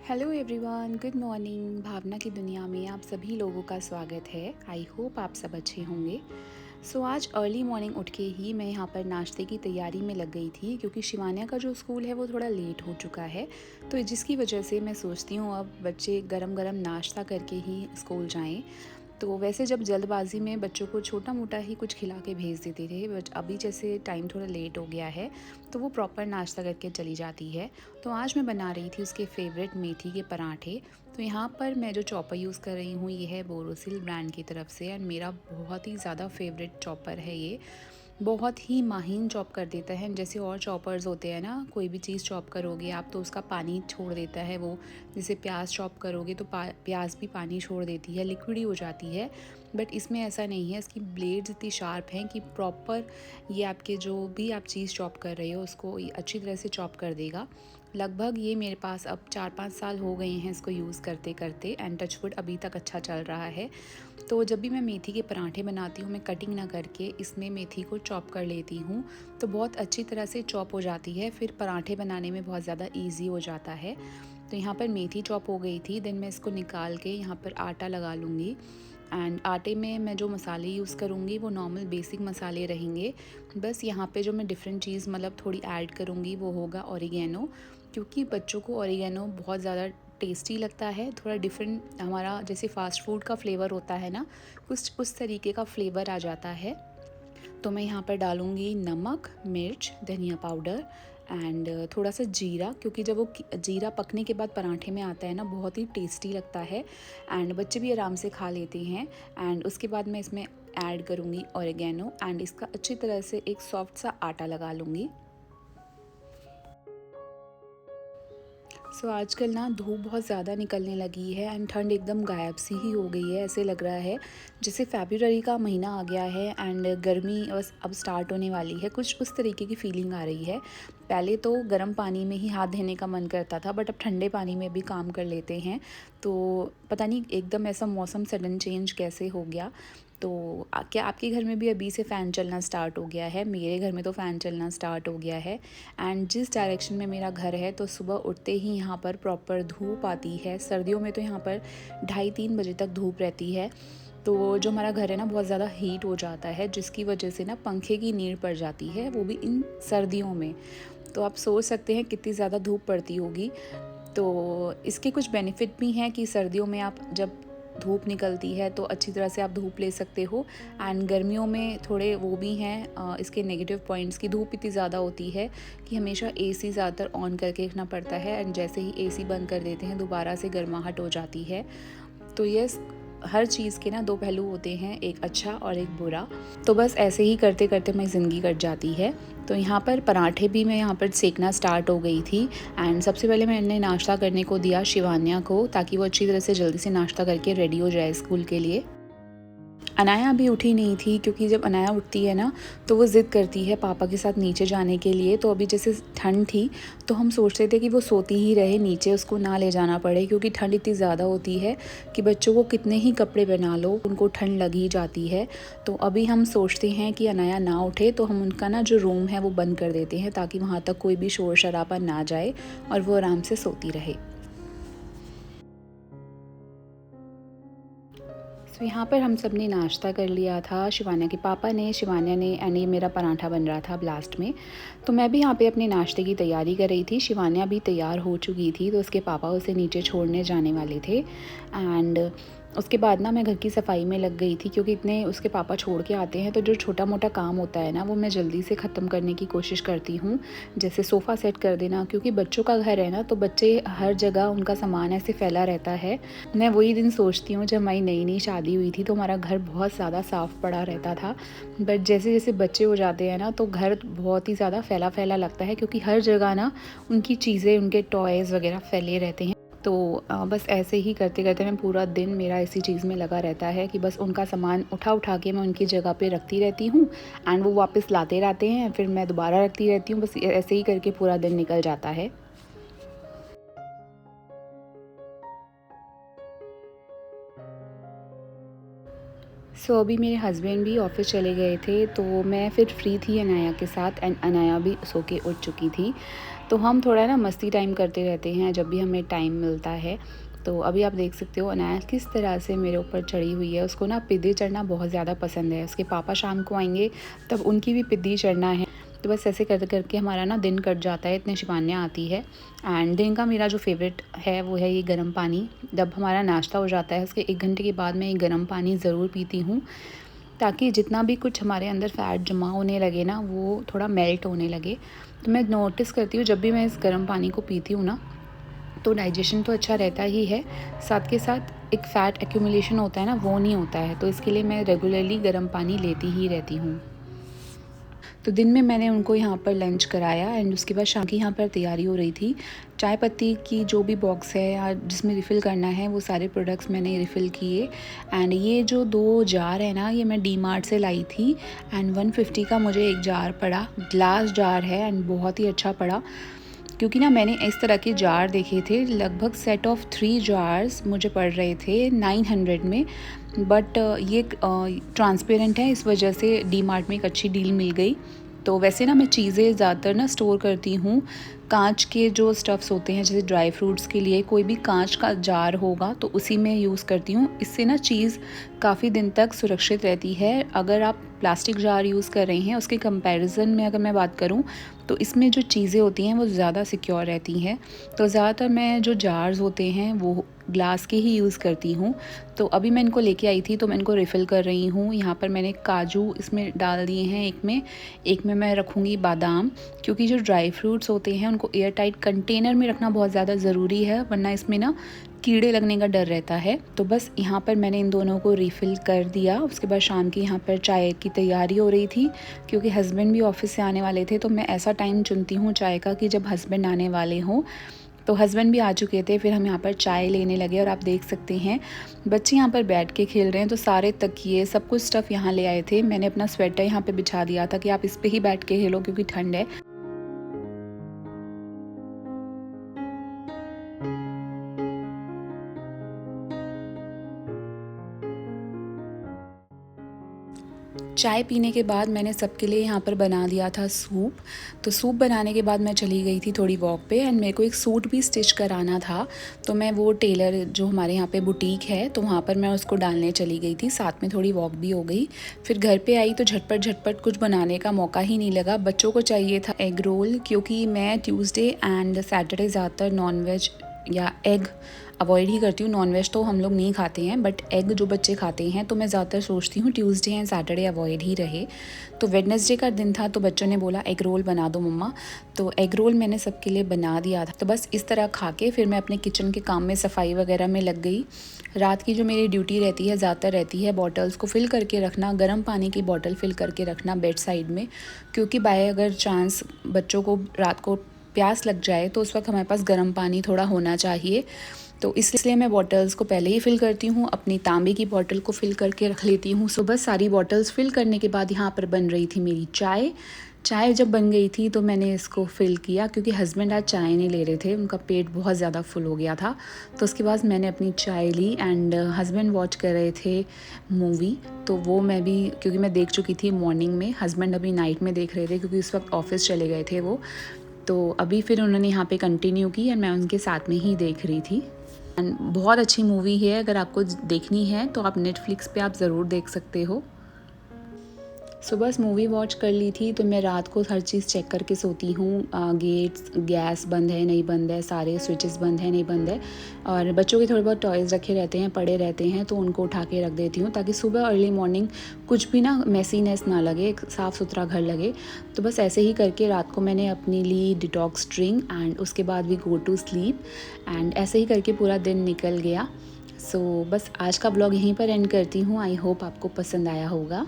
Hello everyone, good morning. Bhavna की दुनिया में आप सभी लोगों का स्वागत है। आई होप आप सब अच्छे होंगे। आज अर्ली मॉर्निंग उठ के ही मैं यहाँ पर नाश्ते की तैयारी में लग गई थी, क्योंकि शिवान्या का जो स्कूल है वो थोड़ा लेट हो चुका है। तो जिसकी वजह से मैं सोचती हूँ अब बच्चे गरम गरम नाश्ता करके ही स्कूल जाएं। तो वैसे जब जल्दबाजी में बच्चों को छोटा मोटा ही कुछ खिला के भेज देते थे, बट अभी जैसे टाइम थोड़ा लेट हो गया है तो वो प्रॉपर नाश्ता करके चली जाती है। तो आज मैं बना रही थी उसके फेवरेट मेथी के पराठे। तो यहाँ पर मैं जो चॉपर यूज़ कर रही हूँ ये है बोरोसिल ब्रांड की तरफ से, एंड मेरा बहुत ही ज़्यादा फेवरेट चॉपर है ये। बहुत ही महीन चॉप कर देता है। जैसे और चॉपर्स होते हैं ना, कोई भी चीज़ चॉप करोगे आप तो उसका पानी छोड़ देता है वो। जैसे प्याज चॉप करोगे तो प्याज भी पानी छोड़ देती है, लिक्विड ही हो जाती है। बट इसमें ऐसा नहीं है, इसकी ब्लेड्स इतनी शार्प हैं कि प्रॉपर ये आपके जो भी आप चीज़ चॉप कर रहे हो उसको ये अच्छी तरह से चॉप कर देगा। लगभग ये मेरे पास अब 4-5 साल हो गए हैं इसको यूज़ करते करते, एंड टचवुड अभी तक अच्छा चल रहा है। तो जब भी मैं मेथी के पराठे बनाती हूँ मैं कटिंग ना करके इसमें मेथी को चॉप कर लेती हूँ, तो बहुत अच्छी तरह से चॉप हो जाती है। फिर पराठे बनाने में बहुत ज़्यादा ईजी हो जाता है। तो यहाँ पर मेथी चॉप हो गई थी, देन मैं इसको निकाल के यहाँ पर आटा लगा लूँगी। एंड आटे में मैं जो मसाले यूज़ करूँगी वो नॉर्मल बेसिक मसाले रहेंगे। बस यहाँ पे जो मैं डिफरेंट चीज़ मतलब थोड़ी ऐड करूँगी वो होगा ऑरिगेनो, क्योंकि बच्चों को ऑरिगेनो बहुत ज़्यादा टेस्टी लगता है। थोड़ा डिफरेंट हमारा जैसे फ़ास्ट फूड का फ्लेवर होता है ना, कुछ उस तरीके का फ्लेवर आ जाता है। तो मैं यहाँ पर डालूँगी नमक, मिर्च, धनिया पाउडर एंड थोड़ा सा जीरा, क्योंकि जब वो जीरा पकने के बाद पराठे में आता है ना बहुत ही टेस्टी लगता है, एंड बच्चे भी आराम से खा लेते हैं। एंड उसके बाद मैं इसमें ऐड करूँगी ऑरिगेनो, एंड इसका अच्छी तरह से एक सॉफ्ट सा आटा लगा लूँगी। आजकल ना धूप बहुत ज़्यादा निकलने लगी है एंड ठंड एकदम गायब सी ही हो गई है। ऐसे लग रहा है जैसे फरवरी का महीना आ गया है एंड गर्मी बस अब स्टार्ट होने वाली है, कुछ उस तरीके की फीलिंग आ रही है। पहले तो गर्म पानी में ही हाथ धोने का मन करता था, बट अब ठंडे पानी में भी काम कर लेते हैं। तो पता नहीं एकदम ऐसा मौसम सडन चेंज कैसे हो गया। तो क्या आपके घर में भी अभी से फ़ैन चलना स्टार्ट हो गया है? मेरे घर में तो फ़ैन चलना स्टार्ट हो गया है। एंड जिस डायरेक्शन में मेरा घर है तो सुबह उठते ही यहाँ पर प्रॉपर धूप आती है। सर्दियों में तो यहाँ पर 2:30-3 बजे तक धूप रहती है। तो जो हमारा घर है ना बहुत ज़्यादा हीट हो जाता है, जिसकी वजह से ना पंखे की नीड पड़ जाती है, वो भी इन सर्दियों में। तो आप सोच सकते हैं कितनी ज़्यादा धूप पड़ती होगी। तो इसके कुछ बेनिफिट भी हैं कि सर्दियों में आप जब धूप निकलती है तो अच्छी तरह से आप धूप ले सकते हो। एंड गर्मियों में थोड़े वो भी हैं इसके नेगेटिव पॉइंट्स की धूप इतनी ज़्यादा होती है कि हमेशा एसी ज़्यादातर ऑन करके रखना पड़ता है, एंड जैसे ही एसी बंद कर देते हैं दोबारा से गर्माहट हो जाती है। तो ये हर चीज़ के ना दो पहलू होते हैं, एक अच्छा और एक बुरा। तो बस ऐसे ही करते करते मेरी ज़िंदगी कट जाती है। तो यहाँ पर पराठे भी मैं यहाँ पर सेकना स्टार्ट हो गई थी। एंड सबसे पहले मैंने नाश्ता करने को दिया शिवान्या को, ताकि वो अच्छी तरह से जल्दी से नाश्ता करके रेडी हो जाए स्कूल के लिए। अनाया अभी उठी नहीं थी, क्योंकि जब अनाया उठती है ना तो वो ज़िद करती है पापा के साथ नीचे जाने के लिए। तो अभी जैसे ठंड थी तो हम सोचते थे कि वो सोती ही रहे नीचे, उसको ना ले जाना पड़े, क्योंकि ठंड इतनी ज़्यादा होती है कि बच्चों को कितने ही कपड़े पहना लो उनको ठंड लग ही जाती है। तो अभी हम सोचते हैं कि अनाया ना उठे तो हम उनका ना जो रूम है वो बंद कर देते हैं, ताकि वहाँ तक कोई भी शोर शराबा ना जाए और वो आराम से सोती रहे। यहाँ पर हम सब ने नाश्ता कर लिया था, शिवान्या के पापा ने, शिवान्या ने, एंड ये मेरा पराठा बन रहा था अब लास्ट में। तो मैं भी यहाँ पे अपने नाश्ते की तैयारी कर रही थी। शिवान्या भी तैयार हो चुकी थी, तो उसके पापा उसे नीचे छोड़ने जाने वाले थे। एंड उसके बाद ना मैं घर की सफाई में लग गई थी, क्योंकि इतने उसके पापा छोड़ के आते हैं तो जो छोटा मोटा काम होता है ना वो मैं जल्दी से ख़त्म करने की कोशिश करती हूँ। जैसे सोफ़ा सेट कर देना, क्योंकि बच्चों का घर है ना तो बच्चे हर जगह उनका सामान ऐसे फैला रहता है। मैं वही दिन सोचती हूँ जब हमारी नई नई शादी हुई थी तो हमारा घर बहुत ज़्यादा साफ़ पड़ा रहता था। बट जैसे जैसे बच्चे हो जाते हैं ना तो घर बहुत ही ज़्यादा फैला फैला लगता है, क्योंकि हर जगह ना उनकी चीज़ें, उनके टॉयज़ वगैरह फैले रहते हैं। तो बस ऐसे ही करते करते मैं पूरा दिन मेरा इसी चीज़ में लगा रहता है कि बस उनका सामान उठा उठा के मैं उनकी जगह पे रखती रहती हूँ, एंड वो वापस लाते रहते हैं, फिर मैं दोबारा रखती रहती हूँ। बस ऐसे ही करके पूरा दिन निकल जाता है। अभी मेरे हस्बैंड भी ऑफ़िस चले गए थे, तो मैं फिर फ्री थी अनाया के साथ एंड अनाया भी सो के उठ चुकी थी। तो हम थोड़ा ना मस्ती टाइम करते रहते हैं जब भी हमें टाइम मिलता है। तो अभी आप देख सकते हो अनाया किस तरह से मेरे ऊपर चढ़ी हुई है। उसको ना पिद्दी चढ़ना बहुत ज़्यादा पसंद है। उसके पापा शाम को आएँगे तब उनकी भी पिद्दी चढ़ना है। तो बस ऐसे करते करके हमारा ना दिन कट जाता है, इतनी शिवान्या आती है। एंड दिन का मेरा जो फेवरेट है वो है ये गर्म पानी। जब हमारा नाश्ता हो जाता है उसके 1 घंटे के बाद मैं ये गर्म पानी ज़रूर पीती हूँ, ताकि जितना भी कुछ हमारे अंदर फ़ैट जमा होने लगे ना वो थोड़ा मेल्ट होने लगे। तो मैं नोटिस करती हूँ जब भी मैं इस गर्म पानी को पीती हूँ ना, तो डाइजेशन तो अच्छा रहता ही है, साथ के साथ एक फ़ैट एक्यूमुलेशन होता है ना, वो नहीं होता है। तो इसके लिए मैं रेगुलरली गर्म पानी लेती ही रहती हूँ। तो दिन में मैंने उनको यहाँ पर लंच कराया एंड उसके बाद शाम की यहाँ पर तैयारी हो रही थी। चाय पत्ती की जो भी बॉक्स है या जिसमें रिफ़िल करना है वो सारे प्रोडक्ट्स मैंने रिफ़िल किए। एंड ये जो 2 जार है ना, ये मैं डी मार्ट से लाई थी एंड 150 का मुझे एक जार पड़ा। ग्लास जार है एंड बहुत ही अच्छा पड़ा, क्योंकि ना मैंने इस तरह के जार देखे थे। लगभग सेट ऑफ 3 जार्स मुझे पड़ रहे थे 900 में, बट ये ट्रांसपेरेंट है, इस वजह से डी मार्ट में एक अच्छी डील मिल गई। तो वैसे ना मैं चीज़ें ज़्यादातर ना स्टोर करती हूँ कांच के जो स्टफ़्स होते हैं, जैसे ड्राई फ्रूट्स के लिए कोई भी कांच का जार होगा तो उसी में यूज़ करती हूँ। इससे ना चीज़ काफ़ी दिन तक सुरक्षित रहती है। अगर आप प्लास्टिक जार यूज़ कर रहे हैं उसके कंपैरिजन में अगर मैं बात करूँ तो इसमें जो चीज़ें होती हैं वो ज़्यादा सिक्योर रहती हैं। तो ज़्यादातर मैं जो जार्स होते हैं वो ग्लास के ही यूज़ करती हूँ। तो अभी मैं इनको लेके आई थी तो मैं इनको रिफ़िल कर रही हूँ। यहाँ पर मैंने काजू इसमें डाल दिए हैं एक में मैं रखूँगी बादाम, क्योंकि जो ड्राई फ्रूट्स होते हैं उनको एयर टाइट कंटेनर में रखना बहुत ज़्यादा ज़रूरी है, वरना इसमें ना कीड़े लगने का डर रहता है। तो बस यहाँ पर मैंने इन दोनों को रिफ़िल कर दिया। उसके बाद शाम की यहाँ पर चाय की तैयारी हो रही थी, क्योंकि हस्बैंड भी ऑफ़िस से आने वाले थे। तो मैं ऐसा टाइम चुनती हूँ चाय का कि जब हस्बैंड आने वाले हों। तो हस्बैंड भी आ चुके थे, फिर हम यहाँ पर चाय लेने लगे और आप देख सकते हैं बच्चे यहाँ पर बैठ के खेल रहे हैं। तो सारे तकिए सब कुछ स्टफ़ यहाँ ले आए थे। मैंने अपना स्वेटर यहाँ पे बिछा दिया था कि आप इस पे ही बैठ के खेलो, क्योंकि ठंड है। चाय पीने के बाद मैंने सबके लिए यहाँ पर बना दिया था सूप। तो सूप बनाने के बाद मैं चली गई थी थोड़ी वॉक पे एंड मेरे को एक सूट भी स्टिच कराना था। तो मैं वो टेलर जो हमारे यहाँ पे बुटीक है तो वहाँ पर मैं उसको डालने चली गई थी, साथ में थोड़ी वॉक भी हो गई। फिर घर पे आई तो झटपट कुछ बनाने का मौका ही नहीं लगा। बच्चों को चाहिए था एग रोल, क्योंकि मैं ट्यूसडे एंड सैटरडे ज़्यादातर नॉनवेज या एग अवॉइड ही करती हूँ। नॉनवेज तो हम लोग नहीं खाते हैं, बट एग जो बच्चे खाते हैं तो मैं ज़्यादातर सोचती हूँ ट्यूसडे एंड सैटरडे अवॉइड ही रहे। तो वेडनेसडे का दिन था तो बच्चों ने बोला एग रोल बना दो मम्मा, तो एग रोल मैंने सबके लिए बना दिया था। तो बस इस तरह खा के फिर मैं अपने किचन के काम में सफाई वगैरह में लग गई। रात की जो मेरी ड्यूटी रहती है ज़्यादातर रहती है बॉटल्स को फ़िल करके रखना, गर्म पानी की बॉटल फ़िल करके रखना बेड साइड में, क्योंकि बाय अगर चांस बच्चों को रात को प्यास लग जाए तो उस वक्त हमारे पास गर्म पानी थोड़ा होना चाहिए। तो इसलिए मैं बॉटल्स को पहले ही फ़िल करती हूँ। अपनी तांबे की बॉटल को फ़िल करके रख लेती हूँ। सुबह सारी बॉटल्स फ़िल करने के बाद यहाँ पर बन रही थी मेरी चाय। चाय जब बन गई थी तो मैंने इसको फ़िल किया, क्योंकि हस्बैंड आज चाय नहीं ले रहे थे, उनका पेट बहुत ज़्यादा फुल हो गया था। तो उसके बाद मैंने अपनी चाय ली एंड हस्बैंड वॉच कर रहे थे मूवी। तो वो मैं भी, क्योंकि मैं देख चुकी थी मॉर्निंग में, हस्बैंड अभी नाइट में देख रहे थे क्योंकि उस वक्त ऑफिस चले गए थे वो। तो अभी फिर उन्होंने यहाँ पे कंटिन्यू की एंड मैं उनके साथ में ही देख रही थी। एंड बहुत अच्छी मूवी है, अगर आपको देखनी है तो आप नेटफ्लिक्स पे आप ज़रूर देख सकते हो। सुबह मूवी वॉच कर ली थी तो मैं रात को हर चीज़ चेक करके सोती हूँ। गेट्स, गैस बंद है नहीं बंद है, सारे स्विचेस बंद है नहीं बंद है। और बच्चों के थोड़े बहुत टॉयज़ रखे रहते हैं, पड़े रहते हैं, तो उनको उठा के रख देती हूँ ताकि सुबह अर्ली मॉर्निंग कुछ भी ना मैसीनेस ना लगे, साफ़ सुथरा घर लगे। तो बस ऐसे ही करके रात को मैंने अपनी ली डिटॉक्स ड्रिंक एंड उसके बाद भी गो टू स्लीप एंड ऐसे ही करके पूरा दिन निकल गया। बस आज का ब्लॉग यहीं पर एंड करती हूँ। आई होप आपको पसंद आया होगा।